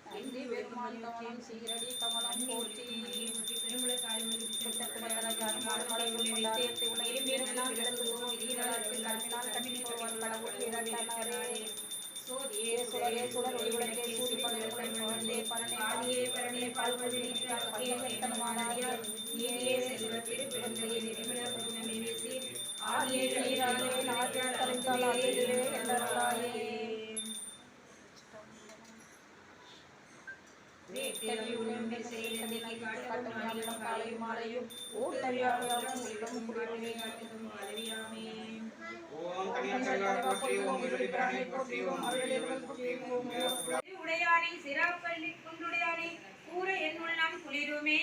நந்தி பெருமான் கமலம் சீரடி கமலம் போற்றி உடையானை சிராப்பள்ளி குண்டுடையானை கூற என்னுள்ளம் குளிருமே.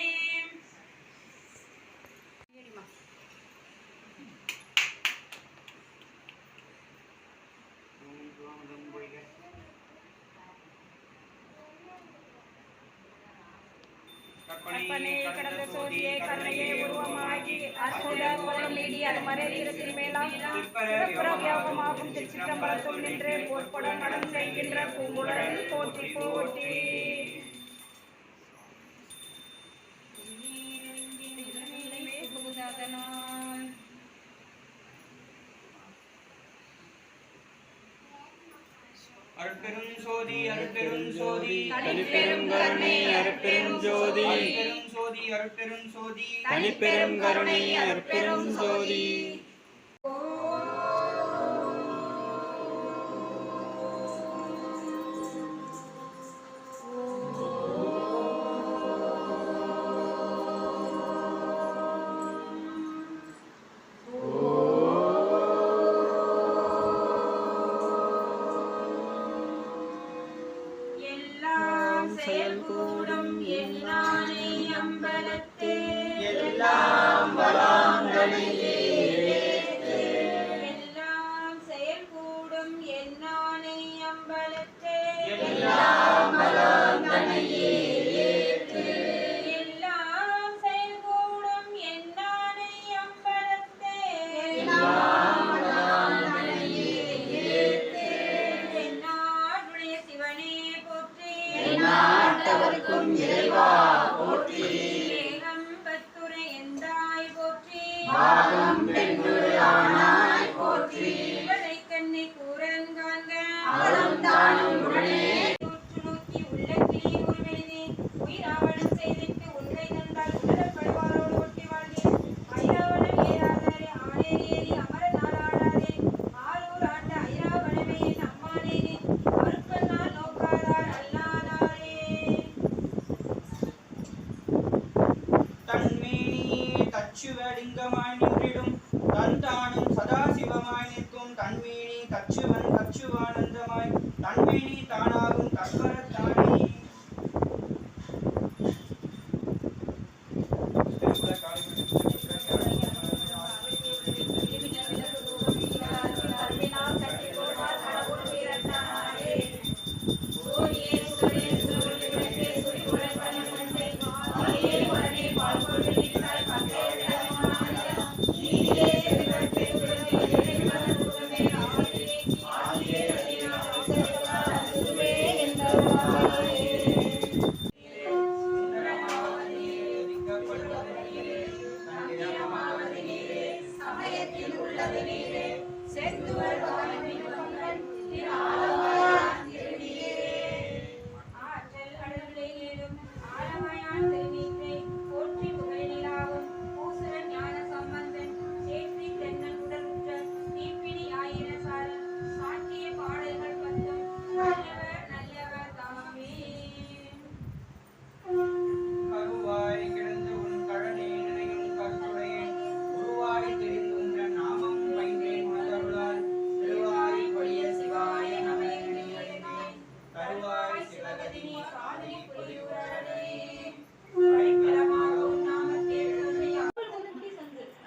கற்பனை கடந்த சோதியை கருணையை உருவமாகி அற்புத குரலீடி அது மறைவீரத்தில் மேலாம் வியாபமாகும் திருச்சிற்றம்பலத்துள் நின்று போர்ப்படம் நடம் செய்கின்ற பூங்குழல் போற்றி போற்றி. அருட்பெரும் சோதி அருட்பெரும் சோதி தனிப்பெரும் கருணை அருட்பெரும் ஜோதி அருட்பெரும் சோதி அருட்பெரும் சோதி தனிப்பெரும் கருணை அருட்பெரும் ஜோதி. செயல்கூடும் என்னானை அம்பலத்தே எல்லாம் வளாங்கனையே எல்லாம் செயல்கூடும் என்னானை அம்பலத்தே எல்லாம் வளாங்கனையே எல்லாம் செயல்கூடும் என்னானை அம்பலத்தே என்னாடுடைய சிவனே போற்றி நாட்டவர்க்கும் இறைவா போற்றி. ஏகம்பத்துரை எந்தாய் போற்றி பாகம் பெண்ணுரையானாய் போற்றி. இவளை கண்ணை கூறன் காண்க அவரும் தானும் உடனே உற்று நோக்கி உள்ளத்திலே உருவெழுதி உயிராவணம் செய்திட்டு உன்னை தந்தால் உணரப்படுவாரோடு ஒட்டி வாழ்கிறேன். ஐராவணம் ஏறாதாரே ஆனேர் ஏறி அமர நாளாடாதே ஆரூர் ஆண்ட ஐராவணமே என் அம்மானேனே அருப்பெண்ணால் நோக்காதார் அல்லாதாரே. தன்மேனி தச்சுவலிங்கமாய் நின்றிடும் தந்தானும் சதாசிவமாய் நிற்கும் தன்மேனி தச்சுவன் தச்சுவானந்தமாய் தன்மேனி தானாகும் தற்பரத்தானே. ஆற்றல் அடர்களிலும் ஆழமையான் திருநீற்றை போற்றி புகழிலாகும் பூசரன் ஞான சம்பந்தன் சேற்றி தென்னன் உடலுற்ற தீப்பிடி ஆயிர சாரல் சாற்றிய பாடல்கள் பத்தும் நல்லவர் நல்லவர் தாமே. கருவாய் கிடந்து உன் கழலே நினையும் கருத்துடையேன் உருவாய் தெரிந்து உன்ற நாமம் பயின்றேன் உணர்தருளால் திருவாய் பொழிய சிவாய நம எண்ணியறிந்தேன். கருவாய் சிவகதினி காதினி புலியூரடே படைக்கலமாக உன் நாமத்தே எழுதுமையா.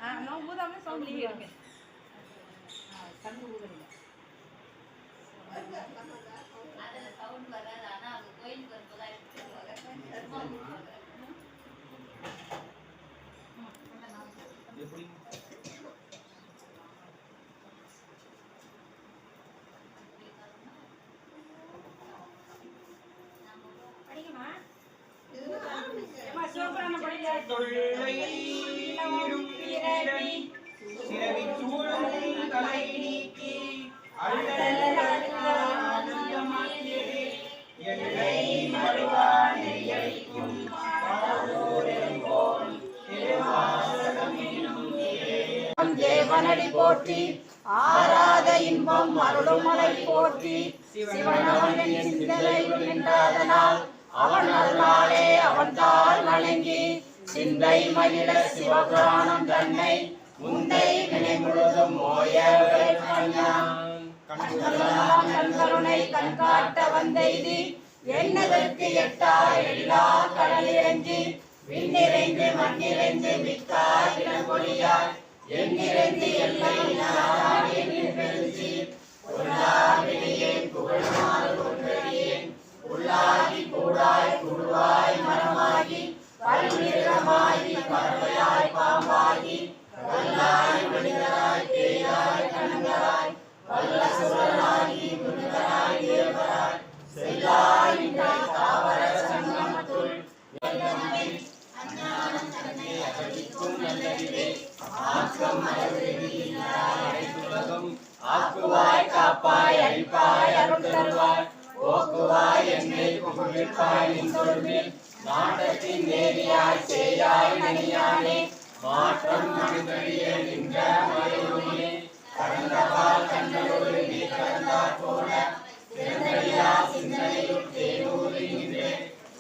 நான் ஊதாம சவுண்ட்லயே இருக்கேன். எப்படி ஆனந்தமாக்கியதே. எல்லை மறுவா நெறியளிக்கும் பாலூரெம்போல் திருவாசகம் என்னும் தேவனடி போற்றி ஆராத இன்பம் அருளுமலை போற்றி சிவனவனின் சிந்தையுள் நின்றதனால் அவன் அருளாலே அவன் தாள் வணங்கி சிந்தை மகிழ சிவபுராணம் தன்னை முந்தை வினை முழுதும் ஓய கண்கருணை கண்காட்ட வந்தெய்தி என்னதற்கு எட்டா எழிலா கடல் இறங்கி விண்ணிறைந்து மண்ணிறைந்து மிக்காய் இளங்கொழியாய் எண்ணிறைந்து எல்லை வெளியேன் புகழ்மாறு ஒன்றறியேன் உள்ளாகி கூடாய் குழுவாய் மரமாகி பல்நிறமாகி பறவையாய் பாம்பாகி கல்லாய் மனிதராய் பேயாய் கணங்கராய் வல்ல சுரராகி முனிவராய் தேவராய் செல்லாய் நின்றை தாவர சங்கமத்துள் அஞ்ஞானம் தன்னை அகற்றிக்கும் நல்லறிவே ஆக்கம் அனைத்துலகம் ஆக்குவாய் காப்பாய் அழிப்பாய் அருள் தருவாய் போக்குவாய் என்னை புகழ்ப்பாய் நின் சொல்லில் நாட்டத்தின் நேரியாய் சேயாய் நனியானே மாற்றம் மனிதறிய நின்ற மறைவுமே கடந்தவால் கண்ணோடு நீ கடந்தாற் போல சிறந்தடியா சிந்தனையுள் தேனூரி நின்றே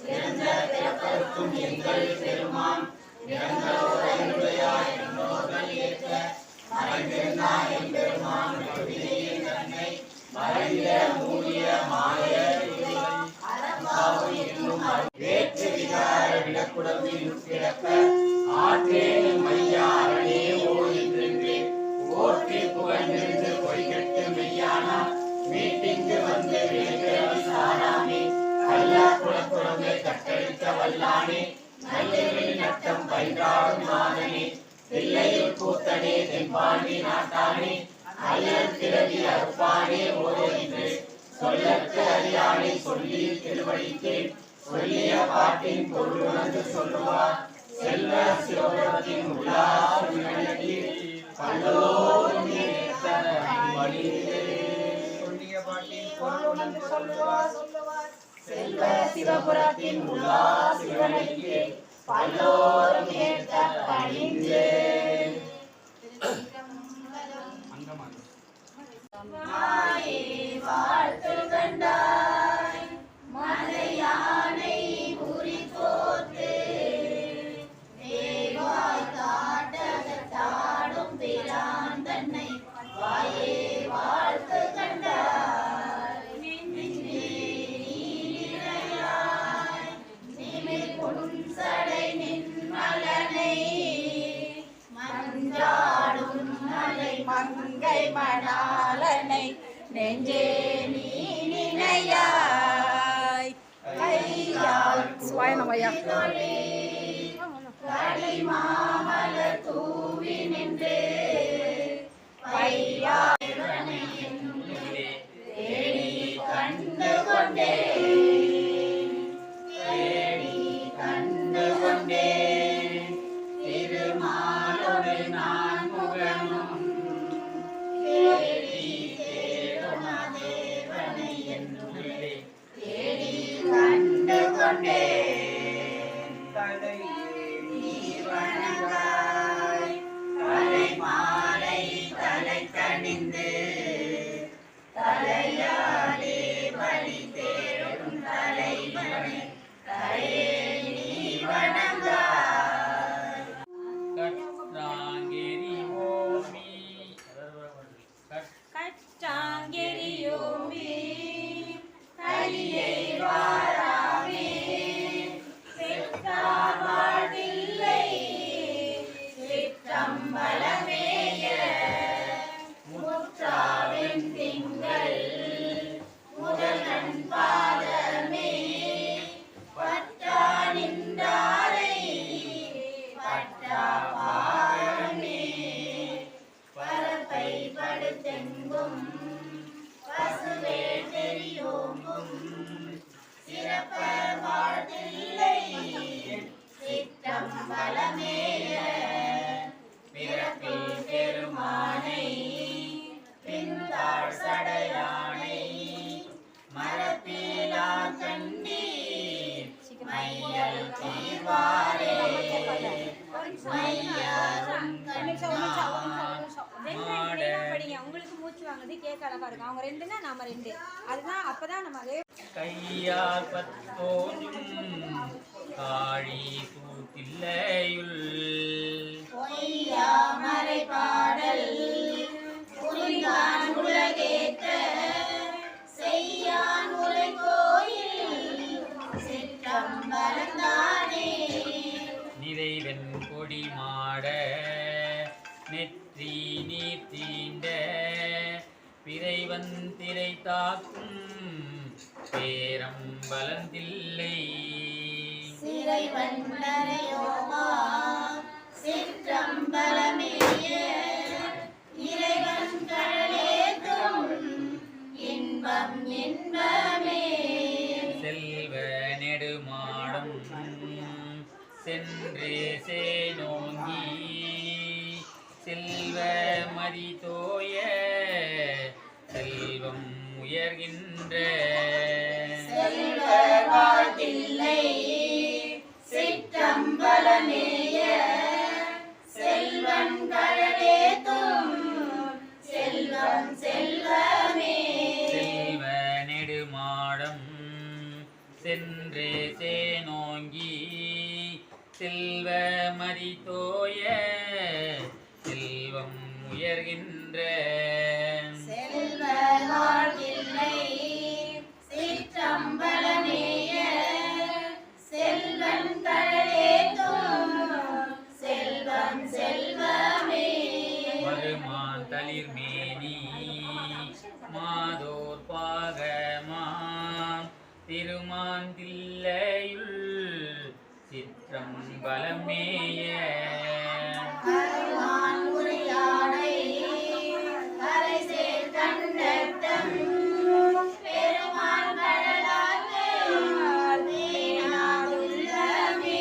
சிறந்த பிறப்பருக்கும் எங்கள் பெருமான் நிரந்தரோடையாய் என்னோர்கள் ஏற்க மறைந்திருந்தான் என் பெருமான் தன்னை மறைந்த மூடிய மாய வேற்று விகார விடக்குடம்பில் கிடக்க ஆற்றேன் மையாரணே ஓடின்றென்று ஓற்றி புகழ்ந்திருந்து பொய்கட்டு மெய்யானா மீட்டிங்கு வந்து வேறு சாராமே கல்லா குலக்குழந்தை கட்டளிக்க வல்லானே நல்லெறி நட்டம் பயின்றாடும் நாதனே பிள்ளையில் கூத்தனே தென்பாண்டி நாட்டானே அல்லல் பிறவி அறுப்பானே ஓதென்று சொல்லற்கு அறியானை சொல்லி திருவடிக்கு சொல்லிய பாட்டின் பொருள் உணர்ந்து சொல்லுவார் செல்வ சிவபுரத்தின் உள்ளார் பல்லோரும் சொல்லிய பாட்டின் பொருள் உணர்ந்து சொல்லுவார் செல்வ சிவபுரத்தின் உள்ளார் சிவனைக்கு பல்லோரும் ஏற்க பணிந்து மாயே வாழ்த்து கண்டாய் மலை யானை குறி போத்து வேவாய் காட்டகத்தாடும் பிரான் தன்னை வாயே வாழ்த்து கண்டாய் நிமிர் பொன்சடை நின்மலனை மஞ்சாடும் மலை மங்கை மணாலனை நெஞ்சே நீ நினையாய் கையால் களி மாமலர் தூவி நின்று பையானை தேடி கண்டு கொண்டேன் திருமாலோடு நான் முகனும் தேடி தேடும் தேவனை என்னுள்ளே தேடி கண்டு கொண்டேன் நீ வணங்காய் தலை மாலை தலை கணிந்து முடிச்சு வாங்குறது கேட்க அழகா இருக்கும். அவங்க 2ன்னா நாம 2. அதுதான் அப்பதான் நம்ம அதே கையால் பத்தோடும் காழி கூத்தில்லையுள் பொய்யாமரை பாடல் புரிந்தான் உலகேத்த செய்யான் உரை கோயில் சிற்றம்பலந்தானே நிறைவன் கொடி மாட நெற்றி நீர் தீண்ட பிறைவன் திரை தாக்கும் பேரம்பலந்தில்லை சிறை வந்தரையோமா சிற்றம்பலமேய இறைவன் கடலேதும் இன்பம் இன்பமே செல்வ நெடுமாடம் சென்று சேனோங்கி செல்வ மதி தோய செல்வம் உயர்கின்ற செல்வ வாழ்த்தில்லை சிற்றம்பலமேய செல்வன் கடலேதும் செல்வம் செல்வமே செல்வ நெடுமாடம் சென்று சேனோங்கி செல்வ மதி தோய செல்வம் உயர்கின்ற செல்வ வாழ்த்தில்லை சிற்றம்பலமேய செல்வன் கடலேதும் செல்வம் செல்வமே வருமான் தளிர்மேனி மாதோர் பாகமாம் திருமான் தில்லையுள் சிற்றம்பலமேய அருமான் உரையாடை கரை சேர் கண்டத்தம் பெருமான் கடலாகே உள்ளமே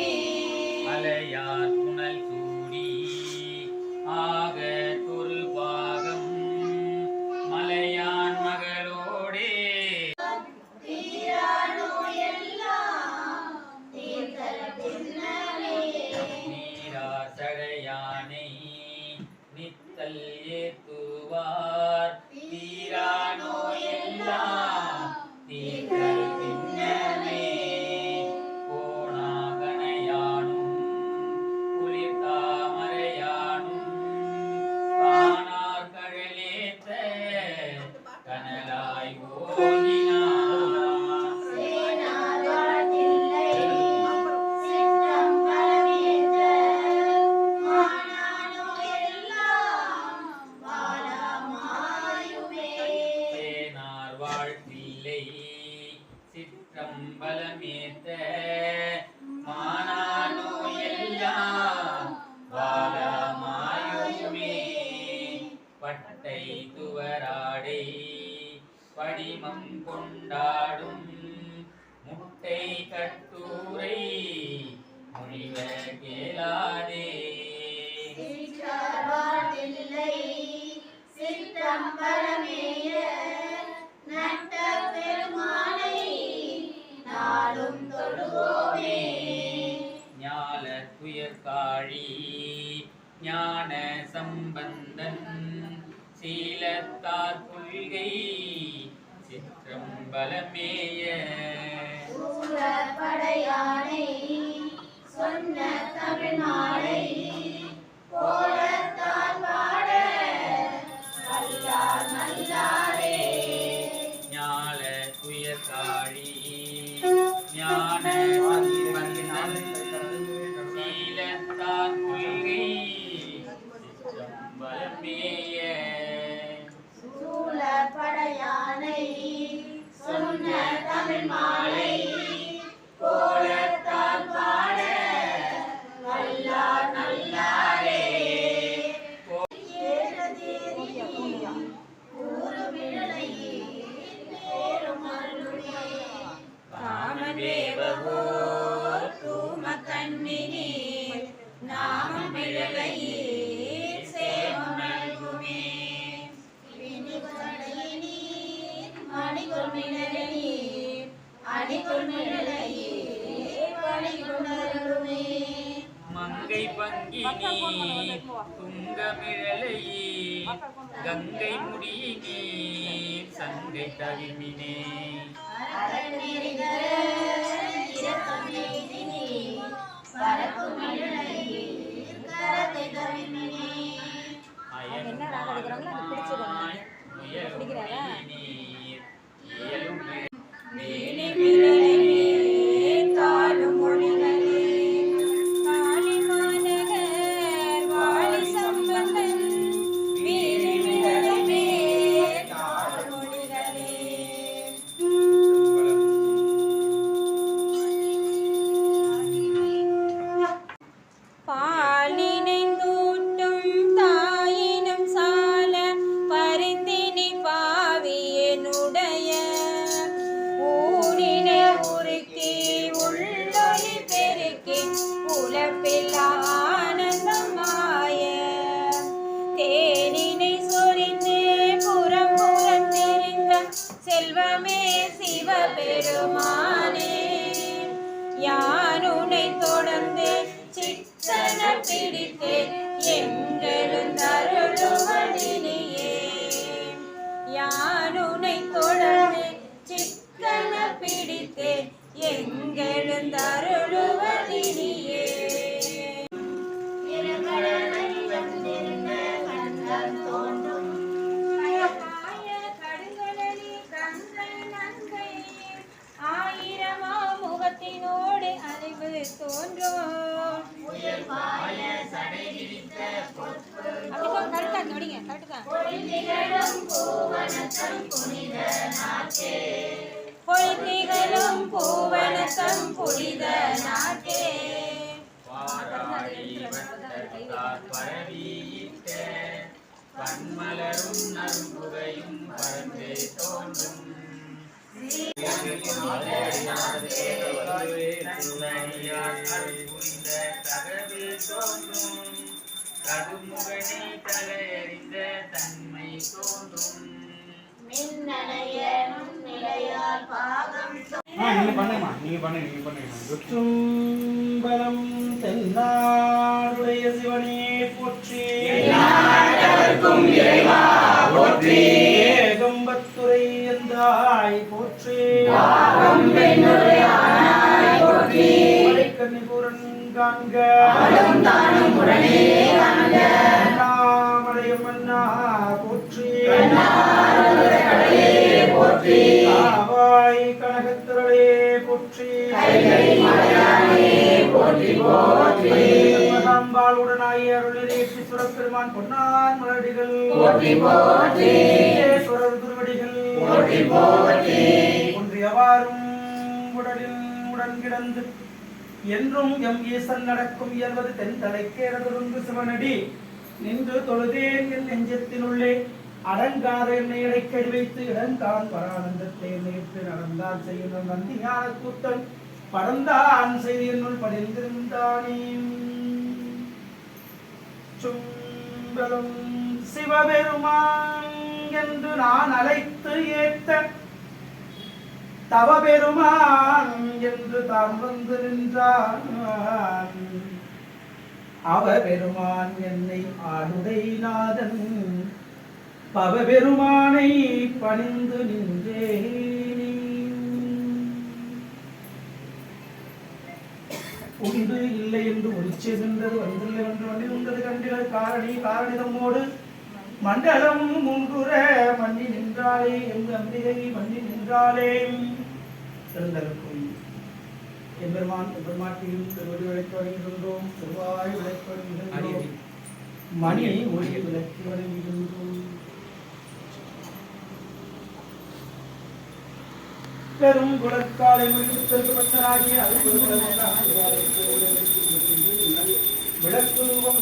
அலையார் புனல் சூடி ஆக தொரு பாகம் மலையான் மகளோடே தீரானோ எல்லாம் தீர்த்தல் பின்னமே நீரார் சடையானை நித்தல் ஏத்துவார் தீரானோ எல்லாம் தீர்த்தல் பின்னமே கோணாகனையானும் குளிர் தாமரையானும் காணார் கழலேத்த கனலாய் ஓதினார் சேனார் வாழ்த்தில்லை சிற்றம்பலமேத்த மானானோ எல்லாம் வாழமாயுமே சேனார் வாழ்த்தில்லை சிற்றம்பலமேத்த மானானோ எல்லாம் வாழமாயுமே பட்டை துவராடை படிமம் கொண்டாடும் முட்டை கட்டூரை முனிவ கேளாதே சிற்றார் வாழ்த்தில்லை சிற்றம்பலமேய நட்ட பெருமானை நாளும் தொழுவோமே ஞால துயர்காழி ஞான சம்பந்தன் சீலத்தார் கொள்கை சிற்றம்பலமேய சூழற் படையானை சொன்ன தமிழ் மாலை கோலத்தால் பாட வல்லார் நல்லாரே ஞால துயர்காழி ஞான சம்பந்தன் சீலத்தார் கொள்கை சிற்றம்பலமேய சூழற் படையானை சொன்ன தமிழ் மாலை கோலத்தால் பாட வல்லார் நல்லாரே காமதேவகோ தூம கண்ணினீர் நாமம் விழலையீர் சேமம் நல்குமே பிணிவடையினீர் மணிகொள் மிளலையீர் அணிகொள் மிளலையீர் பணிகொண்டருமே மங்கை பங்கினி துங்கமிழலையே கங்கை முடியினே சங்கை தவிமினே என்ன ராகம் எடுக்கிறாங்களோ அது பிடிச்சிருக்காங்க. பிடிக்கிறாரா? தாழும் மொழிகளே காளி மாநகர் வாழி சம்பந்தன் வீரி விழவே தாழும் மொழிகளே. பால் நினைந்தூட்டும் தாயினம் சால பரிந்தினி பாவியனுடைய ஊரினை உருக்கி உள்ளொளி பெருக்கி உலப்பில் ஆனந்தமாய தேனினை சொரிந்து புறம் புறம் தெரிந்த செல்வமே சிவபெருமானே யானுனை தொடர்ந்து சித்தன பிடித்து எங்களுந்தருளுவதினியே யானுனை தொடர்ந்து சித்தன பிடித்து எங்களுந்தருளுவதினியே. கடுங்கடலி கங்கை நங்கை ஆயிரமா முகத்தினோடு அறிவு தோன்றும். பொய்திகளும் பூவனத்தம் புனித நாட்டே பரவியிட்ட பன்மலரும் நறும்புகையும் பறந்து தோன்றும் கடுமுகனை தலையறிந்த தன்மை தோன்றும் சும்பலம் தென்னாடுடைய சிவனே போற்றி ஏகம்பத்துரை என்றாய் போற்றி கன்னிபுரன் காண்க அண்ணாமலையம் அண்ணா போற்றி காவாய் கனகத்திரளே போற்றி மகாம்பாளுடனாய் அருளிரேற்றி சுரப்பெருமான் பொன்னார் மலடிகள் சுரர் திருவடிகள் ஒன்றியவாறும் உடலில் உடன் கிடந்து என்றும் எம் ஈசன் நடக்கும் இயல்வது தென்தலைக்கேறதுருந்து சிவனடி நின்று தொழுதேன் என் நெஞ்சத்தினுள்ளே அடங்காத என்னை இடைக்கடி வைத்து இடந்தான் பரானந்தத்தை நேற்று நடந்தான் செய்யும் நந்தி ஞான கூத்தன் படந்தான் செய்து என்னுள் படிந்திருந்தானே. சும்பலும் சிவபெருமான் என்று நான் அழைத்து ஏத்த தவபெருமான் என்று தான் வந்து நின்றான். அவபெருமான் என்னை ஆளுடை நாதன் பவபெருமானை பணிந்து நின்றேன். உண்டு இல்லை என்று ஒளிச்சென்றது வந்தில்லை என்று வந்திருந்தது கண்டிகள் காரணி காரணிதமோடு மண்டலம் முன்குற மண்ணி நின்றாலே எங்கு அம்பிகை மண்ணி நின்றாலே எழுந்தருக்கும் எம்பெருமான் எம்பெருமாட்டியும் திருவடி விளக்கி வருகின்றோம். திருவாய் விளக்கி வருகின்றோம். மணி ஒளி விளக்கி வருகின்றோம். பெரும் குலக்காலை முடிவுக்கு பட்டராகிய விளக்கு ரூபம்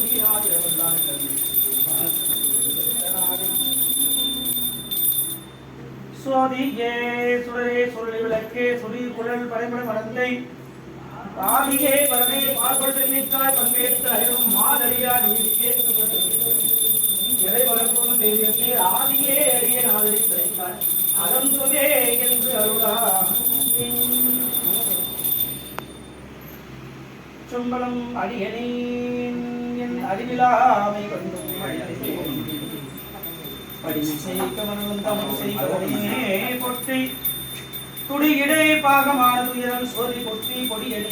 சோதியே சுடரே சுருளி விளக்கே சுரி குழல் படைமுறை மடந்தை ஆதியே பரமே பார்ப்பட்டு நீக்காய் பங்கேற்று அயரும் மாதரியா நீதியே இறை வளர்க்கும் தெய்வத்தை ஆதியே அரிய நாதரி கிடைத்தாய் அகந்துவே என்று அருளா. திருச்சிற்றம்பலம் அடியனேன் என் அறிவிலாமை கொண்டும் பொற்றி துடியிடை பாகமான துயரம் சோதி பொற்றி கொடியடி